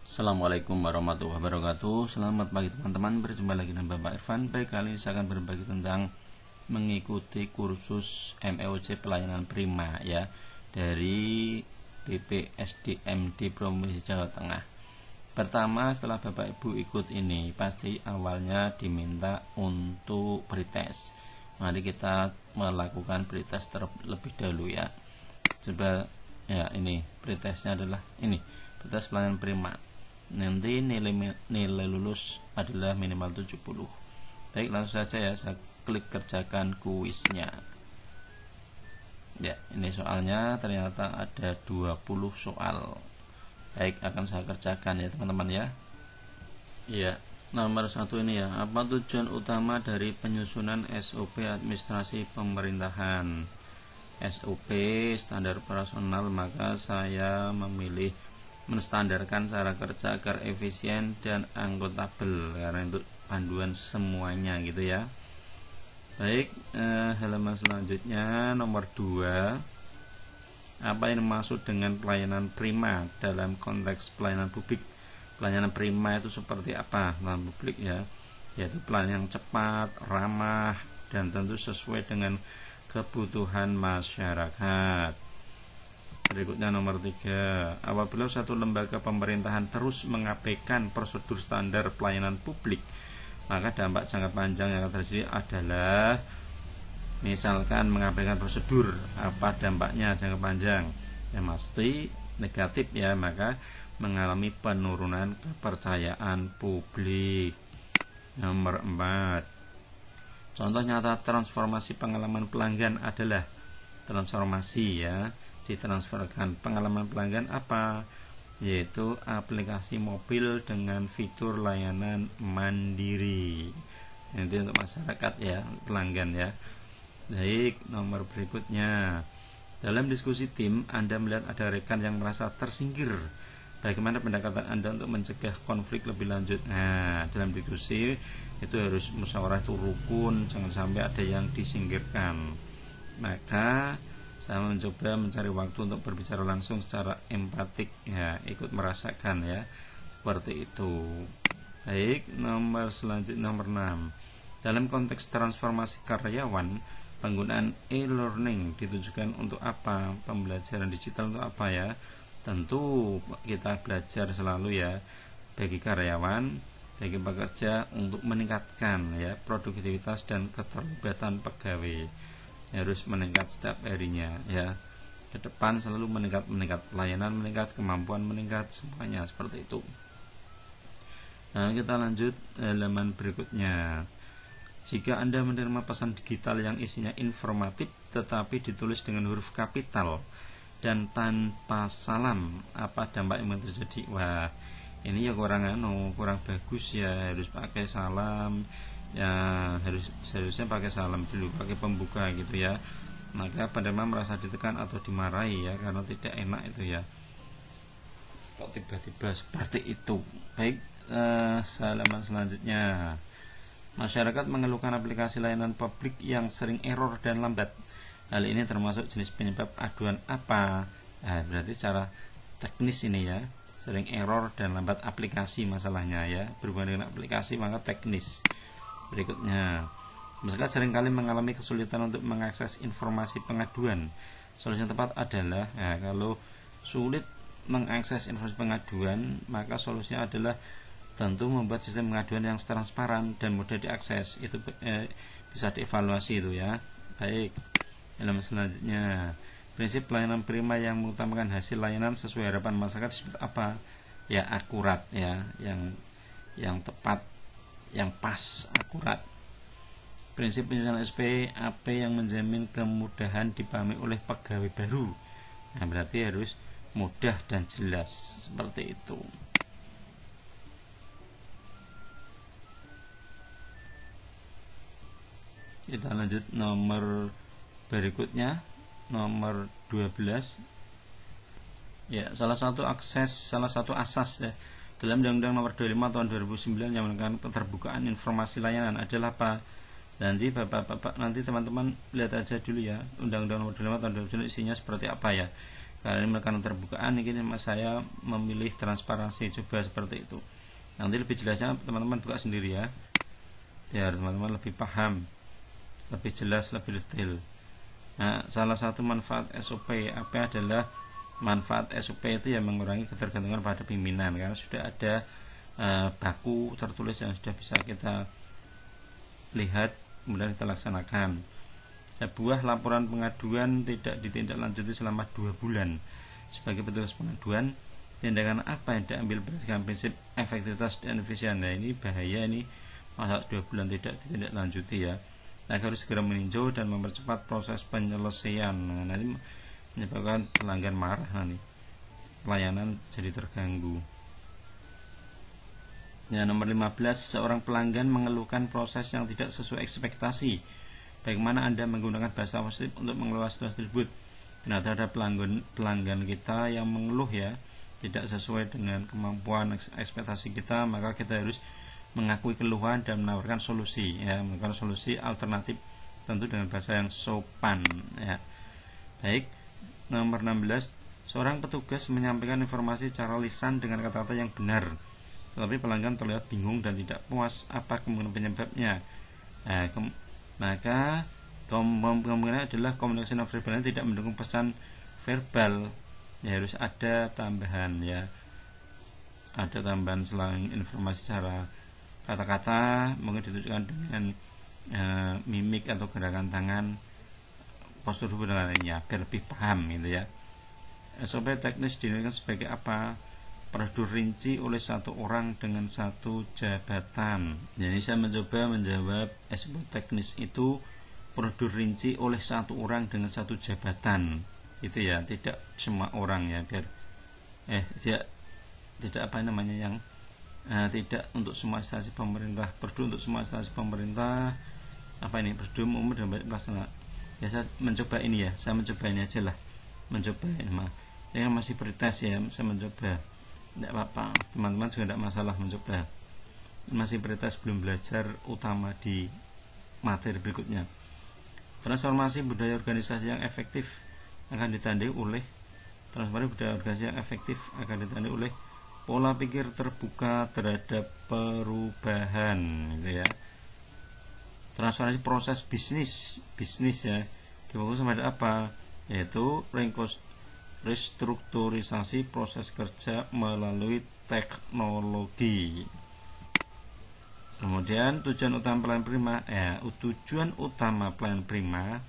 Assalamualaikum warahmatullahi wabarakatuh. Selamat pagi teman-teman, berjumpa lagi dengan Bapak Irfan. Baik, kali ini saya akan berbagi tentang mengikuti kursus MEOC pelayanan prima ya dari BPSDM di Provinsi Jawa Tengah. Pertama, setelah Bapak Ibu ikut ini, pasti awalnya diminta untuk pretest. Mari kita melakukan pretest terlebih dahulu ya. Coba ya, ini pretestnya adalah ini, pretest pelayanan prima. Nanti nilai lulus adalah minimal 70. Baik, langsung saja ya, saya klik kerjakan kuisnya. Ya, ini soalnya ternyata ada 20 soal. Baik, akan saya kerjakan ya teman-teman ya. Ya, nomor 1 ini ya, apa tujuan utama dari penyusunan SOP administrasi pemerintahan? SOP standar operasional, maka saya memilih menstandarkan cara kerja agar efisien dan akuntabel, karena itu panduan semuanya gitu ya. Baik, halaman selanjutnya nomor 2, apa yang dimaksud dengan pelayanan prima dalam konteks pelayanan publik? Pelayanan prima itu seperti apa dalam publik ya, yaitu pelayanan yang cepat, ramah, dan tentu sesuai dengan kebutuhan masyarakat. Berikutnya nomor 3, apabila satu lembaga pemerintahan terus mengabaikan prosedur standar pelayanan publik, maka dampak jangka panjang yang akan terjadi adalah, misalkan mengabaikan prosedur, apa dampaknya jangka panjang? Yang pasti negatif ya, maka mengalami penurunan kepercayaan publik. Nomor 4, contoh nyata transformasi pengalaman pelanggan adalah transformasi ya, ditransferkan pengalaman pelanggan apa, yaitu aplikasi mobil dengan fitur layanan mandiri. Ini untuk masyarakat ya, pelanggan ya. Baik, nomor berikutnya, dalam diskusi tim Anda melihat ada rekan yang merasa tersingkir. Bagaimana pendekatan Anda untuk mencegah konflik lebih lanjut? Nah, dalam diskusi itu harus musyawarah, itu rukun, jangan sampai ada yang disingkirkan. Maka saya mencoba mencari waktu untuk berbicara langsung secara empatik ya, ikut merasakan ya, seperti itu. Baik, nomor selanjutnya nomor 6, dalam konteks transformasi karyawan, penggunaan e-learning ditujukan untuk apa? Pembelajaran digital untuk apa ya? Tentu kita belajar selalu ya, bagi karyawan, bagi pekerja, untuk meningkatkan ya produktivitas dan keterlibatan pegawai. Harus meningkat setiap harinya ya, ke depan selalu meningkat, pelayanan meningkat, kemampuan meningkat, semuanya seperti itu. Nah, kita lanjut halaman berikutnya. Jika Anda menerima pesan digital yang isinya informatif tetapi ditulis dengan huruf kapital dan tanpa salam, apa dampak yang terjadi? Wah, ini ya kurang bagus ya, harus pakai salam ya, seharusnya pakai salam dulu, pakai pembuka gitu ya. Maka penerima merasa ditekan atau dimarahi ya, karena tidak enak itu ya, kok tiba-tiba seperti itu. Baik, halaman selanjutnya, masyarakat mengeluhkan aplikasi layanan publik yang sering error dan lambat. Hal ini termasuk jenis penyebab aduan apa? Nah, berarti secara teknis ini ya, sering error dan lambat aplikasi masalahnya ya, berhubungan dengan aplikasi maka teknis. Berikutnya, masyarakat seringkali mengalami kesulitan untuk mengakses informasi pengaduan. Solusi yang tepat adalah, nah, kalau sulit mengakses informasi pengaduan, maka solusinya adalah tentu membuat sistem pengaduan yang transparan dan mudah diakses. Itu bisa dievaluasi itu ya. Baik, halaman selanjutnya, prinsip pelayanan prima yang mengutamakan hasil layanan sesuai harapan masyarakat seperti apa? Ya, akurat ya, yang tepat, yang pas, akurat. Prinsip penyusunan SPAP yang menjamin kemudahan dipahami oleh pegawai baru. Nah, berarti harus mudah dan jelas, seperti itu. Kita lanjut nomor berikutnya, nomor 12. Ya, salah satu asas ya dalam Undang-Undang Nomor 25 Tahun 2009 yang menekankan keterbukaan informasi layanan adalah apa? Nanti Bapak-bapak, nanti teman-teman lihat aja dulu ya, Undang-Undang Nomor 25 Tahun 2009 isinya seperti apa ya. Karena ini menekan keterbukaan, ini saya memilih transparansi, coba seperti itu. Nanti lebih jelasnya teman-teman buka sendiri ya, biar teman-teman lebih paham, lebih jelas, lebih detail. Nah, salah satu manfaat SOP apa adalah manfaat SOP itu yang mengurangi ketergantungan pada pimpinan, karena sudah ada baku tertulis yang sudah bisa kita lihat kemudian kita laksanakan. Sebuah laporan pengaduan tidak ditindaklanjuti selama 2 bulan. Sebagai petugas pengaduan, tindakan apa yang diambil berdasarkan prinsip efektivitas dan efisien? Nah, ini bahaya, ini masa 2 bulan tidak ditindaklanjuti ya. Nah, harus segera meninjau dan mempercepat proses penyelesaian. Nah, nanti menyebabkan pelanggan marah, nanti pelayanan jadi terganggu. Ya, nomor 15, seorang pelanggan mengeluhkan proses yang tidak sesuai ekspektasi. Bagaimana Anda menggunakan bahasa positif untuk mengelola situasi tersebut? Ternyata ada pelanggan kita yang mengeluh ya, tidak sesuai dengan kemampuan ekspektasi kita, maka kita harus mengakui keluhan dan menawarkan solusi ya, menawarkan solusi alternatif, tentu dengan bahasa yang sopan ya. Baik, nomor 16, seorang petugas menyampaikan informasi secara lisan dengan kata-kata yang benar, tetapi pelanggan terlihat bingung dan tidak puas. Apa kemungkinan penyebabnya? Maka kemungkinan adalah komunikasi nonverbal tidak mendukung pesan verbal ya, harus ada tambahan ya, ada tambahan selain informasi secara kata-kata, mungkin ditunjukkan dengan mimik atau gerakan tangan, postur tubuh dan lainnya, biar lebih paham gitu ya. SOP teknis dinamakan sebagai apa? Prosedur rinci oleh satu orang dengan satu jabatan. Jadi saya mencoba menjawab SOP teknis itu prosedur rinci oleh satu orang dengan satu jabatan, itu ya, tidak semua orang ya, biar tidak apa namanya yang tidak untuk semua instansi pemerintah. Prosedur untuk semua instansi pemerintah apa ini? Prosedur umum dan pelaksana. Ya, saya mencoba ini ya, saya mencoba ini aja lah, mencoba ini mah. Ini kan masih pretest ya, saya mencoba. Tidak apa-apa, teman-teman juga tidak masalah mencoba. Masih pretest, belum belajar utama di materi berikutnya. Transformasi budaya organisasi yang efektif akan ditandai oleh pola pikir terbuka terhadap perubahan gitu ya. Transformasi proses bisnis ya, difokus pada apa? Yaitu restrukturisasi proses kerja melalui teknologi. Kemudian tujuan utama pelayanan prima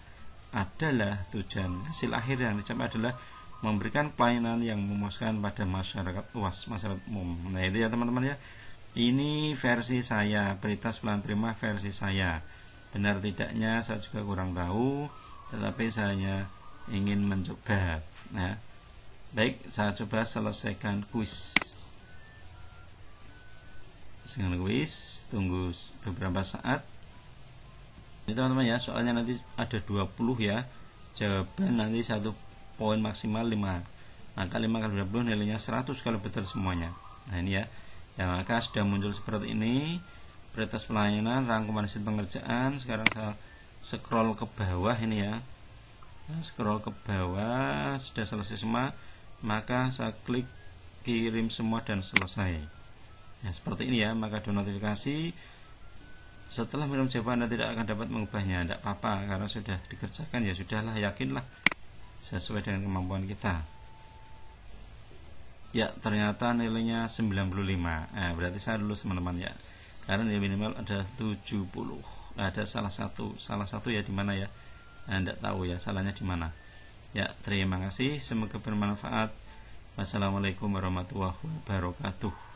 adalah tujuan hasil akhir yang dicapai adalah memberikan pelayanan yang memuaskan pada masyarakat luas, masyarakat umum. Nah, itu ya teman-teman ya. Ini versi saya, Prioritas Pelayanan Prima versi saya. Benar tidaknya saya juga kurang tahu, tetapi saya ingin mencoba. Nah, baik, saya coba selesaikan kuis. Tunggu beberapa saat. Ini teman-teman ya, soalnya nanti ada 20 ya. Jawaban nanti 1 poin maksimal 5. Maka 5 kali 20 nilainya 100 kalau betul semuanya. Nah, ini ya. Ya, maka sudah muncul seperti ini. Prioritas pelayanan, rangkuman hasil pengerjaan. Sekarang saya scroll ke bawah ini ya. Scroll ke bawah, sudah selesai semua, maka saya klik kirim semua dan selesai. Ya, seperti ini ya, maka ada notifikasi. Setelah mengirim jawaban Anda tidak akan dapat mengubahnya. Tidak apa-apa, karena sudah dikerjakan ya, sudahlah, yakinlah sesuai dengan kemampuan kita. Ya, ternyata nilainya 95. Nah, berarti saya lulus teman-teman ya. Karena nilai minimal ada 70. Ada salah satu ya, di mana ya? Anda tahu ya salahnya di mana. Ya, terima kasih, semoga bermanfaat. Wassalamualaikum warahmatullahi wabarakatuh.